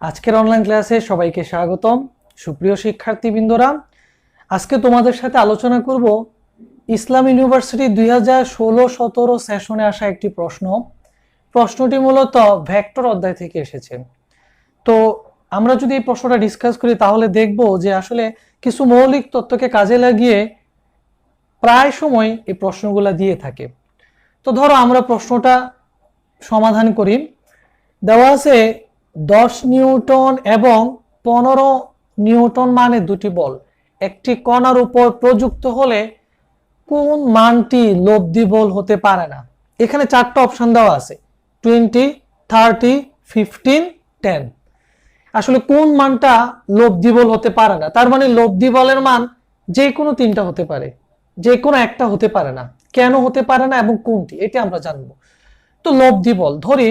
আজকের অনলাইন ক্লাসে সবাইকে স্বাগতম। সুপ্রিয় শিক্ষার্থীবৃন্দরা, আজকে তোমাদের সাথে আলোচনা করব ইসলাম ইউনিভার্সিটি 2016-17 সেশনে আসা একটি প্রশ্নটি মূলত ভেক্টর অধ্যায় থেকে এসেছে। তো আমরা যদি এই প্রশ্নটা ডিসকাস করি তাহলে দেখব যে আসলে কিছু মৌলিক তত্ত্বকে কাজে লাগিয়ে প্রায় সময় এই প্রশ্নগুলো দিয়ে থাকে। তো ধরো আমরা প্রশ্নটা সমাধান করি। দেওয়া আছে 10 নিউটন এবং 15 নিউটন মানে দুটি বল একটি কণার উপর প্রযুক্ত হলে কোন মানটি লব্ধি বল হতে পারে না। এখানে চারটা অপশন দেওয়া আছে, 20, 30, 15, 10। আসলে কোন মানটা লব্ধি বল হতে পারে না, তার মানে লব্ধি বলের মান যে কোনো তিনটা হতে পারে, যে কোনো একটা হতে পারে না। কেন হতে পারে না এবং কোনটি, এটা আমরা জানবো। তো লব্ধি বল ধরি,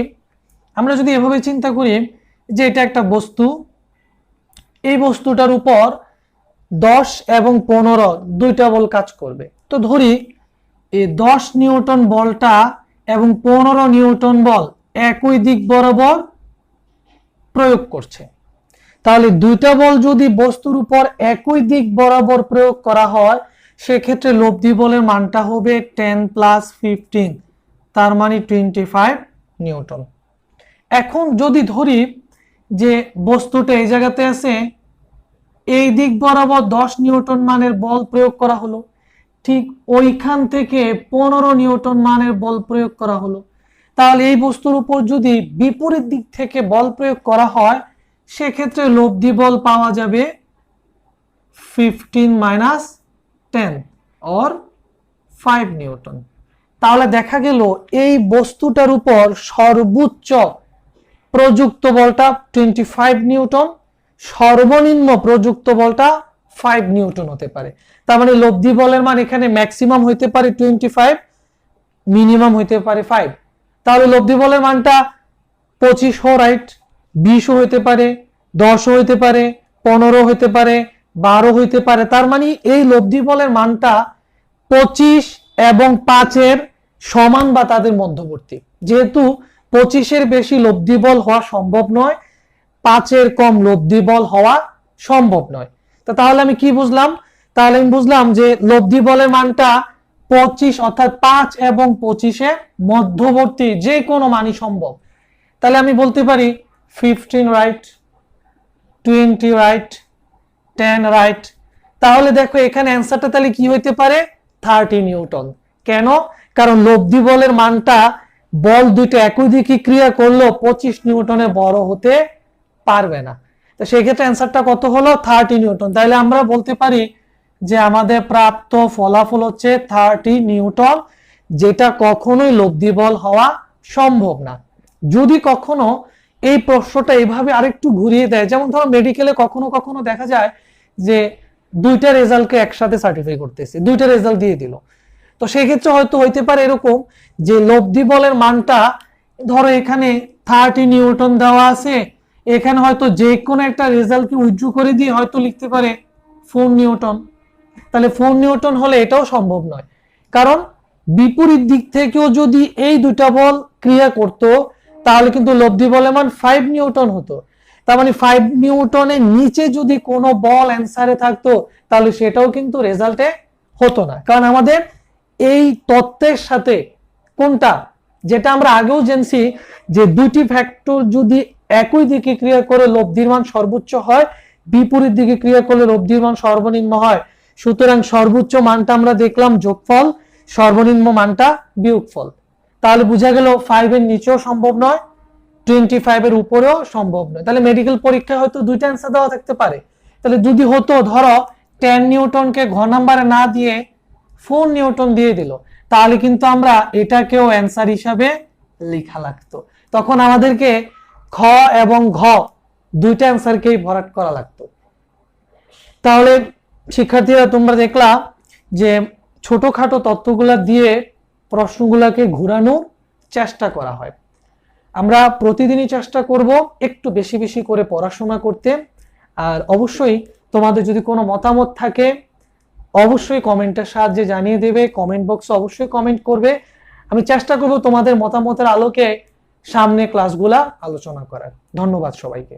আমরা যদি এভাবে চিন্তা করি যে এটা একটা বস্তু, এই বস্তুটার উপর 10 এবং 15 দুইটা বল কাজ করবে। তো ধরি এই 10 নিউটন বলটা এবং 15 নিউটন বল একই দিক বরাবর প্রয়োগ করছে। তাহলে দুইটা বল যদি বস্তুর উপর একই দিক বরাবর প্রয়োগ করা হয় সেক্ষেত্রে লব্ধি বলের মানটা হবে 10 + 15, তার মানে 25 নিউটন। এখন যদি ধরি যে বস্তুটা এই জায়গাতে আছে, এই দিক বরাবর 10 নিউটন মানের বল প্রয়োগ করা হলো, ঠিক ওইখান থেকে 15 নিউটন মানের বল প্রয়োগ করা হলো। তাহলে এই বস্তুর উপর যদি বিপরীত দিক থেকে বল প্রয়োগ করা হয় সেক্ষেত্রে লব্ধি বল পাওয়া যাবে 15 - 10 or 5 নিউটন। তাহলে দেখা গেল এই বস্তুটার উপর সর্বোচ্চ প্রযুক্ত বলটা 25 নিউটন, সর্বনিম্ন প্রযুক্ত বলটা 5 নিউটন হতে পারে। তার মানে লব্ধি বলের মান এখানে ম্যাক্সিমাম হইতে পারে 25, মিনিমাম হইতে পারে 5। তাহলে লব্ধি বলের মানটা 25 ও রাইট, 20 হইতে পারে, 10 হইতে পারে, 15 হইতে পারে, 12 হইতে পারে। তার মানে এই লব্ধি বলের মানটা 25 এবং 5 এর সমান বা তাদের মধ্যবর্তী। যেহেতু 25 এর বেশি লব্ধি বল হওয়া সম্ভব নয়, 5 এর কম লব্ধি বল হওয়া সম্ভব নয়। তাহলে আমি কি বুঝলাম? তাহলে আমি বুঝলাম যে লব্ধি বলের মানটা 25 অর্থাৎ 5 এবং 25 এর মধ্যবর্তী যে কোনো মানই সম্ভব। তাহলে আমি বলতে পারি 15 রাইট, 20 রাইট, 10 রাইট। তাহলে দেখো এখানে অ্যান্সারটা তাহলে কি হইতে পারে? 30 নিউটন। কেন? কারণ লব্ধি বলের মানটা বল দুইটা একই দিকে ক্রিয়া করলেও 25 নিউটনের বড় হতে পারবে না। তো সেই ক্ষেত্রে অ্যান্সারটা কত হলো? 30 নিউটন। তাহলে আমরা বলতে পারি যে আমাদের প্রাপ্ত ফলাফল হচ্ছে 30 নিউটন, যেটা কখনোই লব্ধি বল হওয়া সম্ভব না। যদি কখনো এই প্রশ্নটা এইভাবে আরেকটু ঘুরিয়ে দেয়, যেমন ধরো মেডিকেলে কখনো কখনো দেখা যায় যে দুইটা রেজাল্টকে একসাথে সার্টিফাই করতেছে, দুইটা রেজাল্ট দিয়ে দিল। তো সেই ক্ষেত্রে হয়তো হইতে পারে এরকম যে লব্ধি বলের মানটা ধরো এখানে 30 নিউটন দেওয়া আছে, এখানে হয়তো যে কোনো একটা রেজাল্টকে উইথড্র করে দিয়ে হয়তো লিখতে পারে 4 নিউটন। তাহলে 4 নিউটন হলে এটাও সম্ভব নয়, কারণ বিপরীত দিক থেকেও যদি এই দুইটা বল ক্রিয়া করত তাহলে কিন্তু লব্ধি বলের মান 5 নিউটন হতো। তার মানে 5 নিউটনের নিচে যদি কোনো বল অ্যান্সারে থাকতো তাহলে সেটাও কিন্তু রেজাল্টে হতো না। কারণ আমাদের এই তত্ত্বের সাথে কোনটা, যেটা আমরা আগেও জেনেছি যে দুটি ফ্যাক্টর যদি একই দিকে ক্রিয়া করে লব্ধির মান সর্বোচ্চ হয়, বিপরীত দিকে ক্রিয়া করলে লব্ধির মান সর্বনিম্ন হয়। সুতরাং সর্বোচ্চ মানটা আমরা দেখলাম যোগফল, সর্বনিম্ন মানটা বিয়োগফল। তাহলে বোঝা গেল 5 এর নিচেও সম্ভব নয়, 25 এর উপরেও সম্ভব নয়। তাহলে মেডিকেল পরীক্ষায় হয়তো দুইটা অ্যান্সার দেওয়া থাকতে পারে। তাহলে যদি হতো ধরো 10 নিউটনকে ঘ নাম্বারে না দিয়ে 4 নিউটন দিয়ে দিল, তাহলে কিন্তু আমরা এটাকেও অ্যান্সার হিসাবে লেখা লাগতো। তখন আমাদেরকে খ এবং ঘ দুইটা অ্যান্সারকেই ভরাট করা লাগতো। তাহলে শিক্ষার্থীরা তোমরা দেখলা যে ছোটখাটো তত্ত্বগুলা দিয়ে প্রশ্নগুলোকে ঘুরানোর চেষ্টা করা হয়। আমরা প্রতিদিনই চেষ্টা করব একটু বেশি বেশি করে পড়াশোনা করতে। আর অবশ্যই তোমাদের যদি কোনো মতামত থাকে অবশ্যই কমেন্টের সাহায্যে জানিয়ে দেবে, কমেন্ট বক্সে অবশ্যই কমেন্ট করবে। আমি চেষ্টা করব তোমাদের মতামতের আলোকে সামনে ক্লাসগুলা আলোচনা করার। ধন্যবাদ সবাইকে।